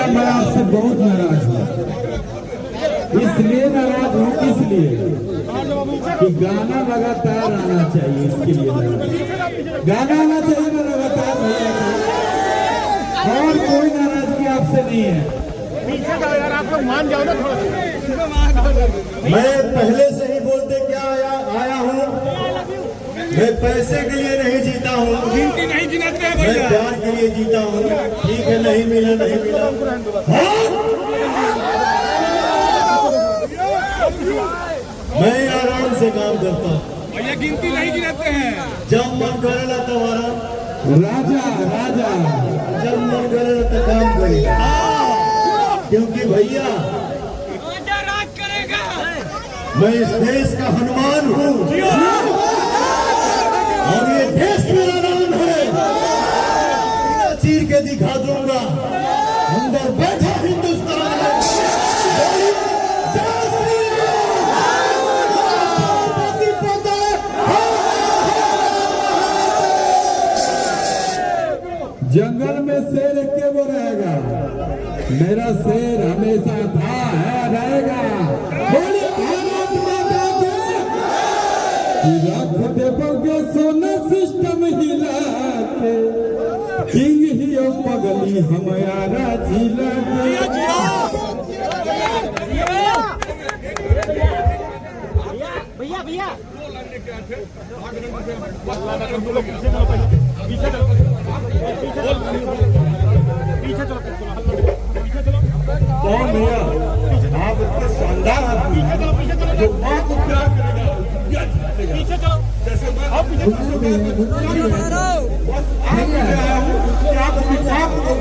भैया मैं आपसे बहुत नाराज हूँ। इसलिए नाराज हूँ इसलिए कि गाना लगातार आना चाहिए, इसके लिए गाना आना चाहिए ना लगातार भैया का। और कोई नाराजगी आपसे नहीं है। यार आप लोग मान जाओ ना थोड़ा। मैं पहले से ही बोलते क्या आया हूँ। मैं पैसे के लिए नहीं जीता हूँ, गिनती नहीं गिनाते हैं मैं भैया। प्यार के लिए जीता हूँ। ठीक है, नहीं मिला नहीं मिला। मैं आराम से काम करता हूँ भैया गिनती नहीं गिनाते हैं। जब मन करेगा तुम्हारा राजा राजा, जब मन करेगा तो काम करेगा। क्योंकि भैया राज करेगा। मैं इस देश का हनुमान हूँ और ये देश मेरा नाम है। चीर के दिखा दूंगा, अंदर बैठा हिंदुस्तान है। जंगल में शेर के वो रहेगा, मेरा शेर हमेशा था है रहेगा। बोले भारत माता की रख देवोगे सोना सिस्टम हिला के, किंग ही ओ पगली हमारा जिला के। भैया भैया कौन भैया आप इतने शानदार आदमी जो माँ को प्यार करेगा। पीछे चलो। जैसे मैं आप पीछे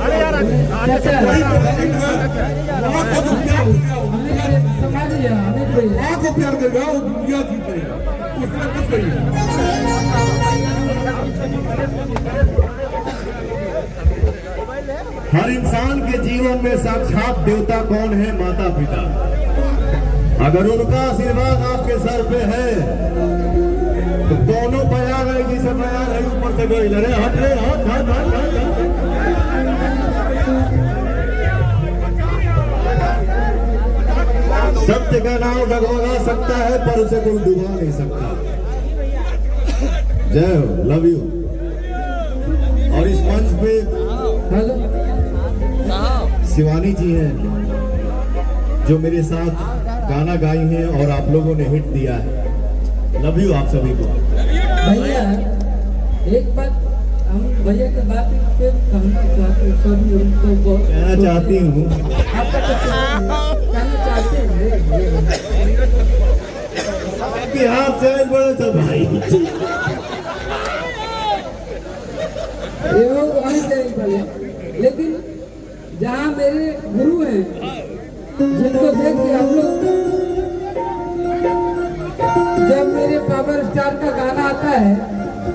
अरे यार माँ को प्यार करेगा वो दुनिया जीतेगा, उसमें कुछ नहीं है। हर इंसान के जीवन में साक्षात देवता कौन है? माता पिता। अगर उनका आशीर्वाद आपके सर पे है तो दोनों बयान है, जिसे बयान है ऊपर से गई लड़े हट रहे हट हट हट हट। सत्य का नाम डगमगा सकता है पर उसे कोई डुबा नहीं सकता। जय हो, लव यू। और इस मंच पे शिवानी जी हैं जो मेरे साथ गाना गाई हैं और आप लोगों ने हिट दिया है। लव यू आप सभी को। भैया एक बात हम भैया के बात पे कहना चाहते कहना चाहती हूँ कहना चाहते हैं बिहार से बड़े तो भाई ये वो वहीं से भले, लेकिन जहाँ मेरे गुरु हैं जिनको देख के हम लोग, जब मेरे पावर स्टार का गाना आता है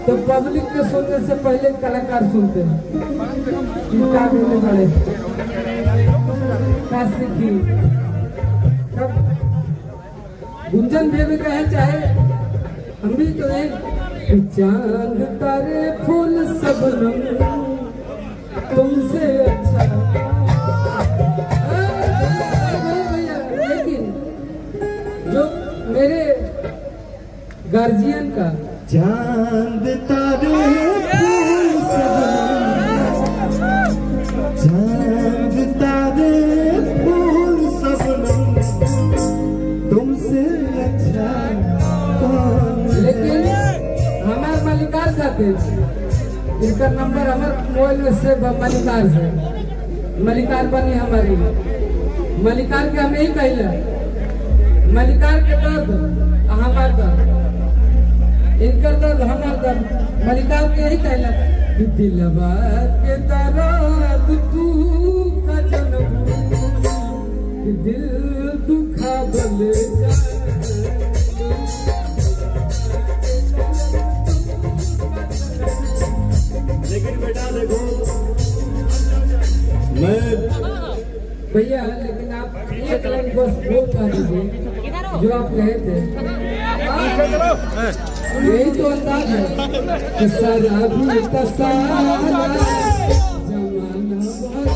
तो पब्लिक के सुनने से पहले कलाकार सुनते हैं। क्या बोले बड़े सीखी तब गुंजन देवी कहे चाहे हम भी तो एक चांद तारे फूल सब रंग तुमसे अच्छा। लेकिन जो मेरे गार्जियन का चांद तारे फूल सब चांद तारे फूल सब तुमसे अच्छा कौन। लेकिन हमारे मलिकार जाते इनका नंबर हमारे मोबाइल में सेव मलिकार से मलिकार बनी हमारी मलिकार के हम यही कहले मलिकार के दर्द हमार दर्द इनका दर्द हमार दर्द मलिकार के यही कहला कि दिलवा के दर्द तू का जनम कि दिल दुखा बले लेकिन बेटा देखो मैं भैया, लेकिन आप एक लाइन बस बोल पा दीजिए जो आप कहे थे। यही तो अंदाज है कि शराबी का सारा जमाना बहुत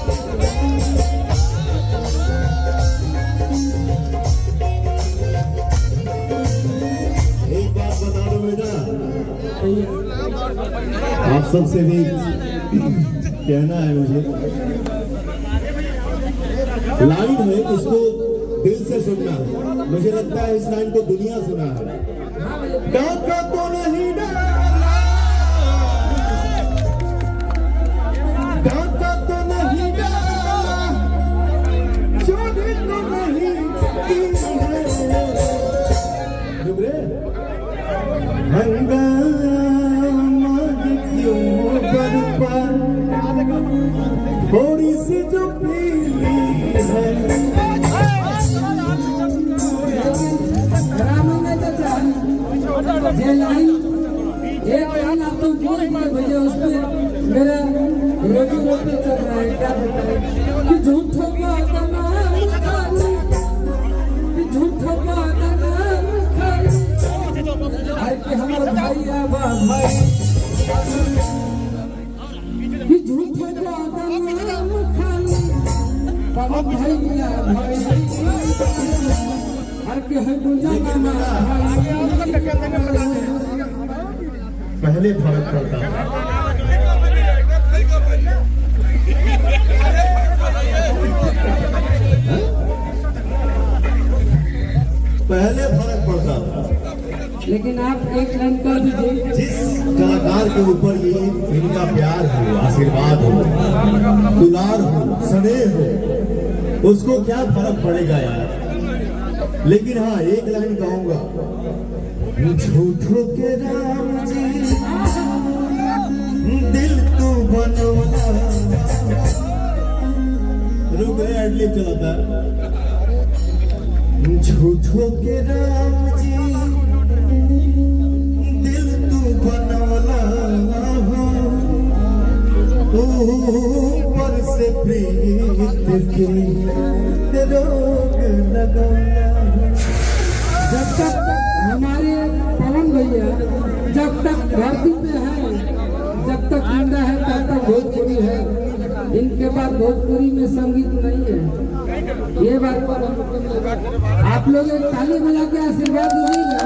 सबसे भी कहना है मुझे, लाइन है इसको दिल से सुनना है। मुझे लगता है इस लाइन को दुनिया सुना है। डाका तो नहीं डाला, डाका तो नहीं डाला, चोरी तो नहीं की है। डुबरे हंगामा क्यों बरपा, थोड़ी सी जो पीली है। ये लाइन एक लाइन आप तो बोल दिए भैया, उसमें मेरा रोजी रोटी चल रहा है। क्या बताएं कि झूठों का नाम खाली, कि झूठों का नाम खाली, आई कि हमारा भाई आवा भाई, कि झूठों का नाम खाली, बाबा भाई भाई, हर के है गुंजाना भाई। पहले फर्क पड़ता था, पहले फर्क पड़ता था। लेकिन आप एक लाइन कर दीजिए। जिस कलाकार के ऊपर ये फिल्म का प्यार हो, आशीर्वाद हो, दुलार हो, स्नेह हो, उसको क्या फर्क पड़ेगा यार। लेकिन हाँ एक लाइन कहूंगा, झूठो के राम जी दिल तू बनवला। रुक रहे एडलिप चलाता है। झूठो के राम जी दिल तू बनवला, ऊपर से प्रीत की रोग लगौला। जब तक हमारे पवन भैया जब तक धरती पे है, जब तक जिंदा है तब तक भोजपुरी है। इनके बाद भोजपुरी में संगीत नहीं है। ये बात पर आप लोग एक ताली बजा के आशीर्वाद दीजिएगा।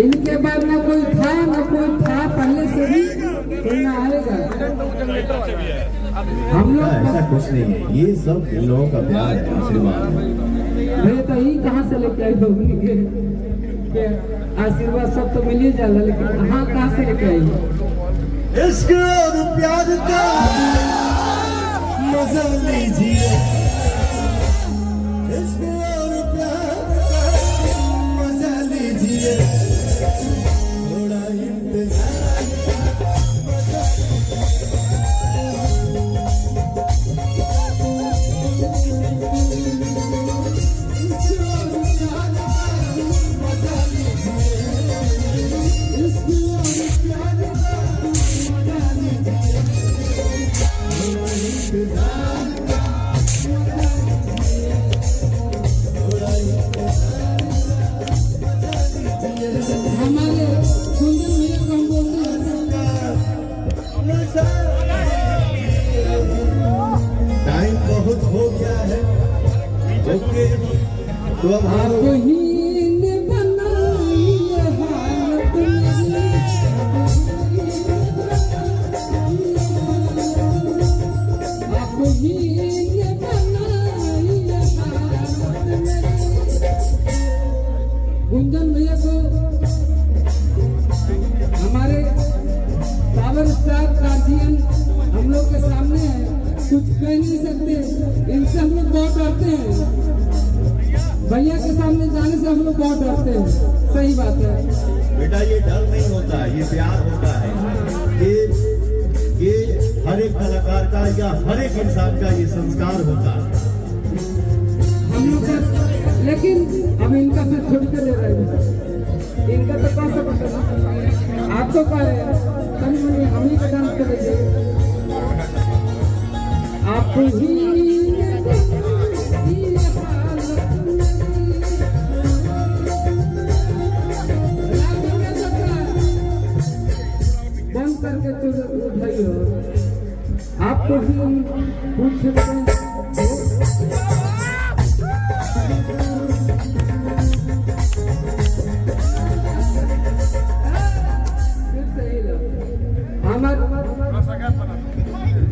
इनके बाद न कोई था न कोई था, पहले से भी कोई ना आएगा। हम लोग ऐसा कुछ नहीं है, ये सब इन लोगों का प्यार है, आशीर्वाद है। भैया तो यही कहाँ से लेके आई लोग के आशीर्वाद सब तो मिल ही जाला, लेकिन कहाँ से लेके आई? इश्क और प्यार का मजा लीजिए, इश्क और प्यार का मजा लीजिए, थोड़ा इंतजार। हमारे कुंदन भैया को हम बोलते हैं टाइम बहुत हो गया है। ओके तो अब हम आपको ही ने बनाई है हालत मेरी, आपको ही ने बनाई है हालत मेरी। कुंदन भैया को हमारे पावर स्टार गार्जियन हम लोग के सामने है, कुछ कह नहीं सकते। इनसे हम लोग बहुत डरते हैं, भैया के सामने जाने से हम लोग बहुत डरते हैं। सही बात है बेटा, ये डर नहीं होता, ये प्यार होता है। ये हर एक कलाकार का या हर एक इंसान का ये संस्कार होता है। हम लोग का। लेकिन हम इनका से छोड़ के ले रहे हैं, इनका तो कौन सा पता ना। आप तो कह रहे हैं तभी मैंने हम ही का डांस करेंगे। आप ही बंद करके उठाइए। आपको भी पूछ सकते हैं। हमारे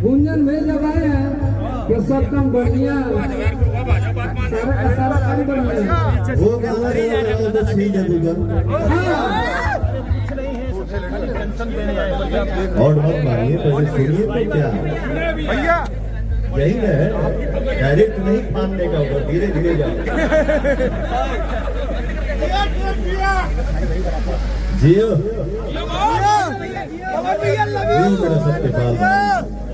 गुंजन भाई जब आए हैं ये सब काम बढ़िया सारा काम बढ़िया वो गाना तो ठीक है दूजा और मत मानिए पहले सुनिए तो क्या भैया यही है डायरेक्ट नहीं फाड़ने का होगा धीरे धीरे जाओ जियो जियो मेरा सबके पाल